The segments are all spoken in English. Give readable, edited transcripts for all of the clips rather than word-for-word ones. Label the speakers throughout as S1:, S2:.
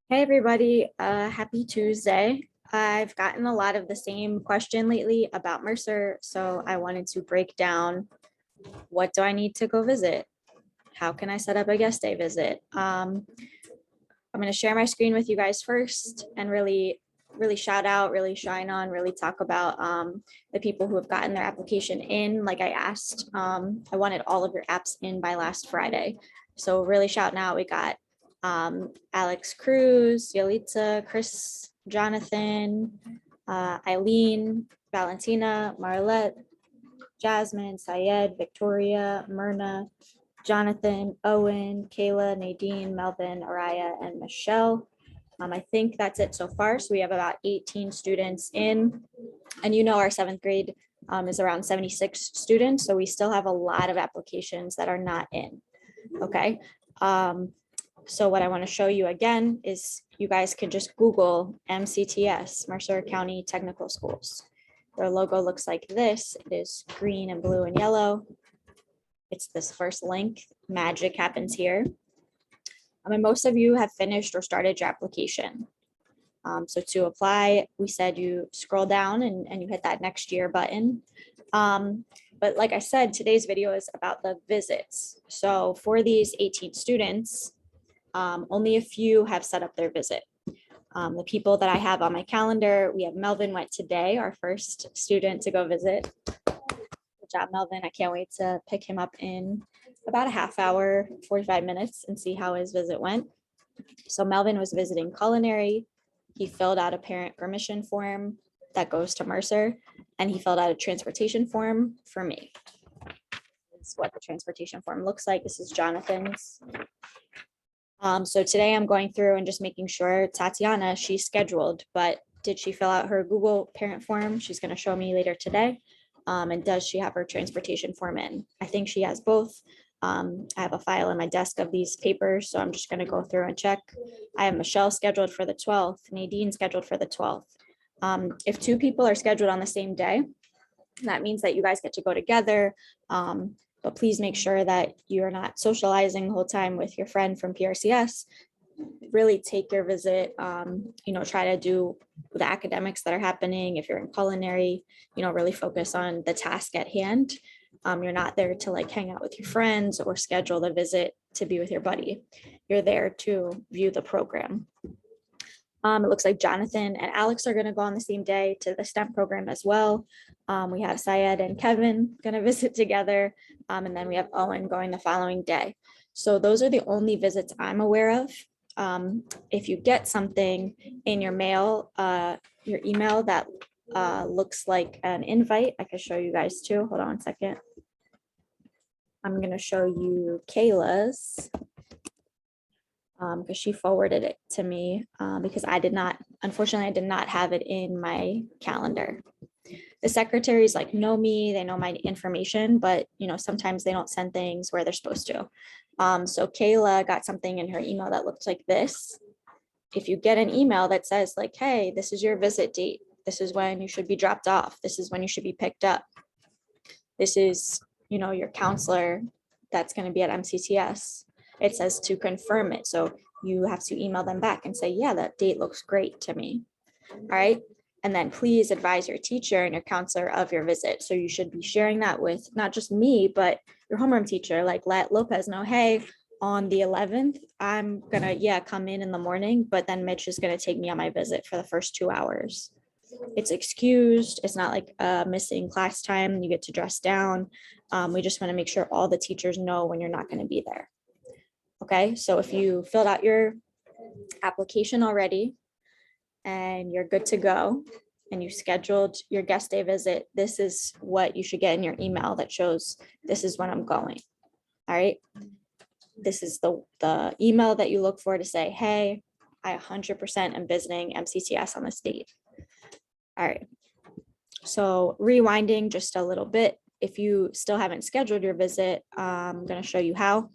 S1: Hey everybody, happy Tuesday. I've gotten a lot of the same question lately about Mercer, so I wanted to break down what do I need to go visit? How can I set up a guest day visit? I'm going to share my screen with you guys first and really shout out, really shine on, really talk about the people who have gotten their application in. Like I asked, I wanted all of your apps in by last Friday. So really shouting out, we got Alex Cruz, Yolita, Chris, Jonathan, Eileen, Valentina, Marlette, Jasmine, Syed, Victoria, Myrna, Jonathan, Owen, Kayla, Nadine, Melvin, Araya, and Michelle. I think that's it so far. So we have about 18 students in, and our seventh grade is around 76 students. So we still have a lot of applications that are not in. Okay. So what I want to show you again is you guys can just Google MCTS, Mercer County Technical Schools. Their logo looks like this. It is green and blue and yellow. It's this first link. Magic happens here. And most of you have finished or started your application. So to apply, we said you scroll down and you hit that next year button. But like I said, today's video is about the visits. So for these 18 students, only a few have set up their visit. The people that I have on my calendar, we have Melvin went today, our first student to go visit. Good job, Melvin. I can't wait to pick him up in about a half hour, 45 minutes and see how his visit went. So Melvin was visiting Culinary. He filled out a parent permission form that goes to Mercer, and he filled out a transportation form for me. This is what the transportation form looks like. This is Jonathan's. So today I'm going through and just making sure Tatiana, she's scheduled, but did she fill out her Google parent form? She's going to show me later today. And does she have her transportation form in? I think she has both. I have a file in my desk of these papers, so I'm just going to go through and check. I have Michelle scheduled for the 12th, Nadine scheduled for the 12th. If two people are scheduled on the same day, that means that you guys get to go together. But please make sure that you're not socializing the whole time with your friend from PRCS. Really take your visit, try to do the academics that are happening. If you're in culinary, really focus on the task at hand. You're not there to like hang out with your friends or schedule the visit to be with your buddy. You're there to view the program. It looks like Jonathan and Alex are going to go on the same day to the STEM program as well. We have Syed and Kevin going to visit together. And then we have Owen going the following day. So those are the only visits I'm aware of. If you get something in your mail, your email that looks like an invite, I can show you guys too. Hold on 1 second. I'm going to show you Kayla's because she forwarded it to me because unfortunately, I did not have it in my calendar. The secretaries know me, they know my information, but sometimes they don't send things where they're supposed to. So Kayla got something in her email that looked like this. If you get an email that says hey, this is your visit date, this is when you should be dropped off, this is when you should be picked up, this is your counselor that's going to be at MCTS, it says to confirm it. So you have to email them back and say, yeah, that date looks great to me. All right. And then please advise your teacher and your counselor of your visit. So you should be sharing that with not just me, but your homeroom teacher. Let Lopez know, hey, on the 11th, I'm gonna, come in the morning, but then Mitch is gonna take me on my visit for the first 2 hours. It's excused. It's not like missing class time. You get to dress down. We just want to make sure all the teachers know when you're not going to be there. Okay, so if you filled out your application already and you're good to go and you scheduled your guest day visit, this is what you should get in your email that shows this is when I'm going. All right, this is the email that you look for to say, hey, I 100% am visiting MCTS on this date. All right, so rewinding just a little bit, if you still haven't scheduled your visit, I'm going to show you how.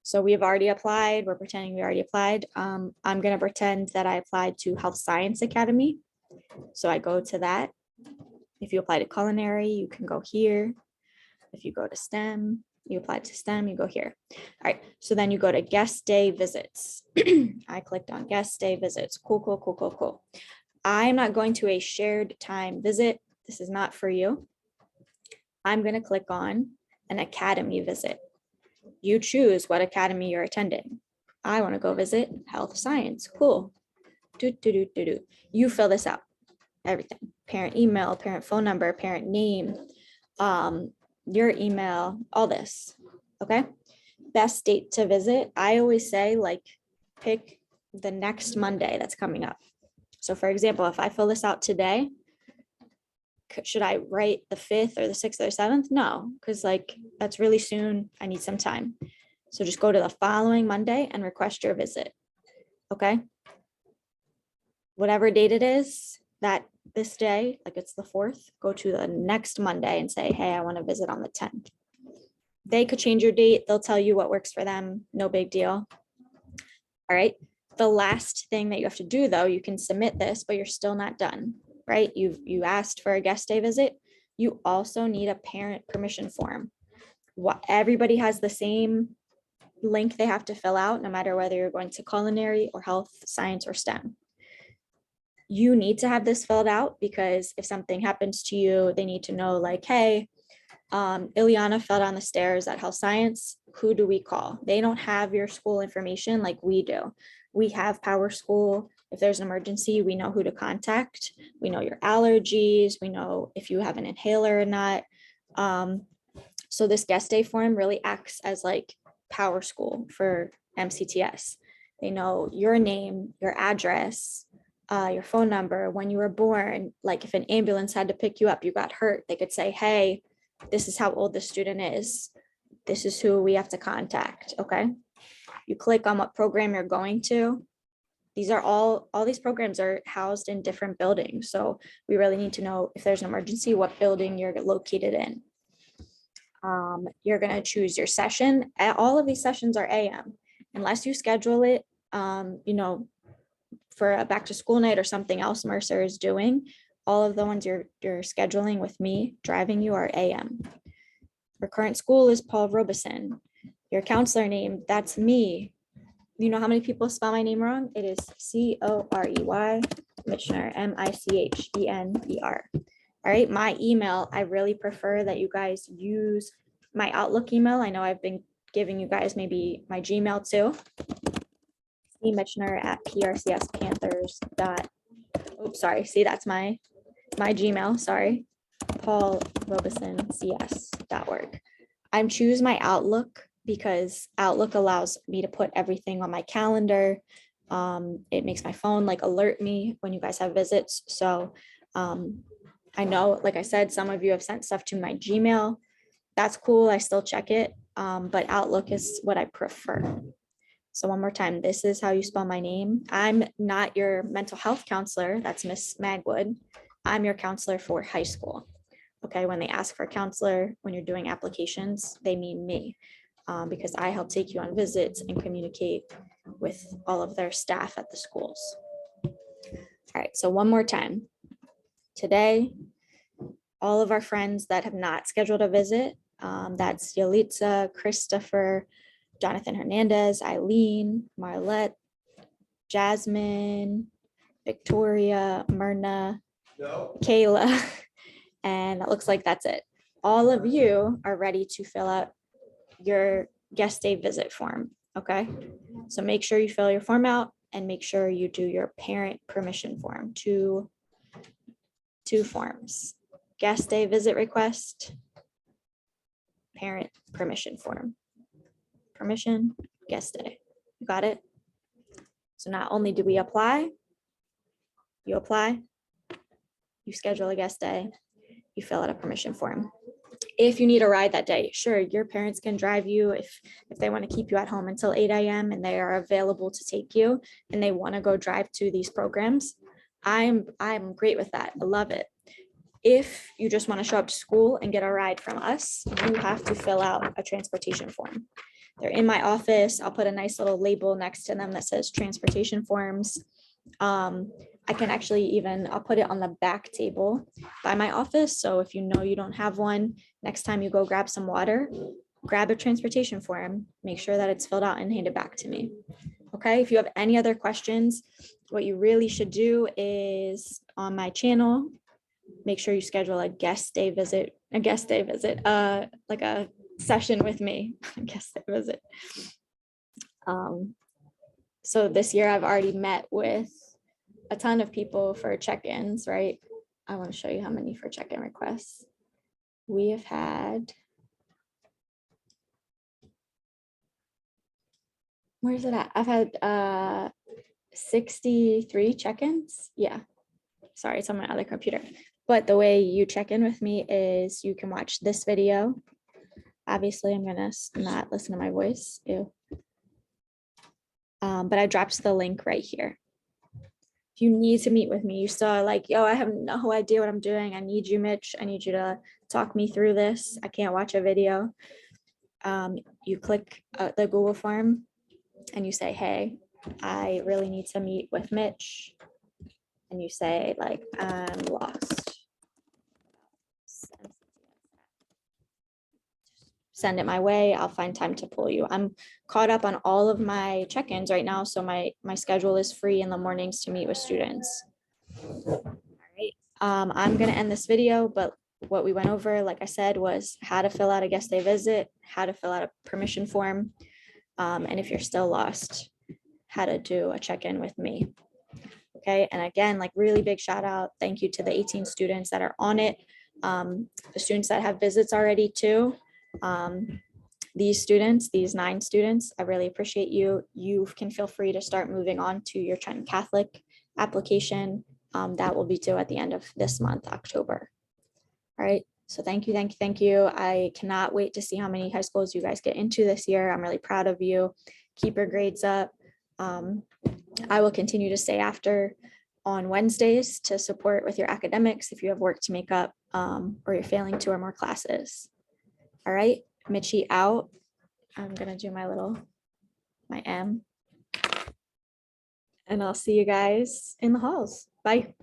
S1: So we have already applied. We're pretending we already applied. I'm going to pretend that I applied to Health Science Academy. So I go to that. If you apply to culinary, you can go here. If you go to STEM, You apply to STEM, you go here. All right, so then you go to guest day visits. I clicked on guest day visits. Cool, cool, cool, cool, cool. I'm not going to a shared time visit. This is not for you. I'm going to click on an academy visit. You choose what academy you're attending. I want to go visit health science. Cool. You fill this out. Everything. Parent email, parent phone number, parent name, your email, all this. Okay. Best date to visit. I always say like pick the next Monday that's coming up. So for example, if I fill this out today, should I write the 5th or the 6th or the 7th? No, because like that's really soon. I need some time. So just go to the following Monday and request your visit. Okay. Whatever date it is, that this day, like it's the 4th, go to the next Monday and say, hey, I want to visit on the 10th. They could change your date. They'll tell you what works for them. No big deal. All right. The last thing that you have to do though, you can submit this, but you're still not done, right? You asked for a guest day visit. You also need a parent permission form. Everybody has the same link they have to fill out, no matter whether you're going to culinary or health, science, or STEM. You need to have this filled out because if something happens to you, they need to know like, hey, Ileana fell down the stairs at health science. Who do we call? They don't have your school information like we do. We have Power School. If there's an emergency, we know who to contact. We know your allergies. We know if you have an inhaler or not. So this guest day form really acts as like Power School for MCTS. They know your name, your address, your phone number, when you were born. Like if an ambulance had to pick you up, you got hurt, they could say, hey, this is how old the student is. This is who we have to contact. Okay. You click on what program you're going to. These are all these programs are housed in different buildings. So we really need to know if there's an emergency, what building you're located in. You're going to choose your session. All of these sessions are AM, unless you schedule it, for a back to school night or something else Mercer is doing. All of the ones you're scheduling with me driving you are AM. Your current school is Paul Robeson. Your counselor name, that's me. You know how many people spell my name wrong? It is Corey, Michener, Michener. All right, my email, I really prefer that you guys use my Outlook email. I know I've been giving you guys maybe my Gmail too. Michener@prcspanthers. Oops, sorry. See, that's my Gmail. Sorry, Paul Robeson CS.org. I'm choose my Outlook because Outlook allows me to put everything on my calendar. It makes my phone like alert me when you guys have visits. So I know, like I said, some of you have sent stuff to my Gmail. That's cool. I still check it. But Outlook is what I prefer. So one more time, this is how you spell my name. I'm not your mental health counselor. That's Miss Magwood. I'm your counselor for high school. Okay, when they ask for a counselor, when you're doing applications, they mean me because I help take you on visits and communicate with all of their staff at the schools. All right, so one more time. Today, all of our friends that have not scheduled a visit, that's Yalitza, Christopher, Jonathan Hernandez, Eileen, Marlette, Jasmine, Victoria, Myrna, Kayla, and it looks like that's it. All of you are ready to fill out your guest day visit form, okay? So make sure you fill your form out and make sure you do your parent permission form. Two forms, guest day visit request, parent permission form. Permission, guest day. You got it? So not only do we apply, you schedule a guest day, you fill out a permission form. If you need a ride that day, sure, your parents can drive you if they want to keep you at home until 8 a.m. and they are available to take you and they want to go drive to these programs. I'm great with that. I love it. If you just want to show up to school and get a ride from us, you have to fill out a transportation form. They're in my office. I'll put a nice little label next to them that says transportation forms. I can actually I'll put it on the back table by my office. So if you know you don't have one, next time you go grab some water, grab a transportation form, make sure that it's filled out and hand it back to me. Okay, if you have any other questions, what you really should do is on my channel, make sure you schedule a guest day visit, like a session with me, a guest day visit. So this year I've already met with a ton of people for check-ins, right? I want to show you how many for check-in requests. We have had, where's it at? I've had 63 check-ins. Yeah, sorry, it's on my other computer. But the way you check in with me is you can watch this video. Obviously, I'm gonna not listen to my voice. Ew. But I dropped the link right here. If you need to meet with me, you saw like, yo, I have no idea what I'm doing. I need you, Mitch. I need you to talk me through this. I can't watch a video. You click the Google form and you say, hey, I really need to meet with Mitch. And you say like, I'm lost. Send it my way. I'll find time to pull you. I'm caught up on all of my check-ins right now. So my schedule is free in the mornings to meet with students. All right. I'm going to end this video, but what we went over, like I said, was how to fill out a guest day visit, how to fill out a permission form. And if you're still lost, how to do a check-in with me. Okay. And again, like really big shout out. Thank you to the 18 students that are on it. The students that have visits already too. These students, these 9 students, I really appreciate you. You can feel free to start moving on to your Trenton Catholic application. That will be due at the end of this month, October. All right. So thank you, thank you, thank you. I cannot wait to see how many high schools you guys get into this year. I'm really proud of you. Keep your grades up. I will continue to stay after on Wednesdays to support with your academics if you have work to make up or you're failing 2 or more classes. All right, Mitchie out. I'm gonna do my M. And I'll see you guys in the halls. Bye.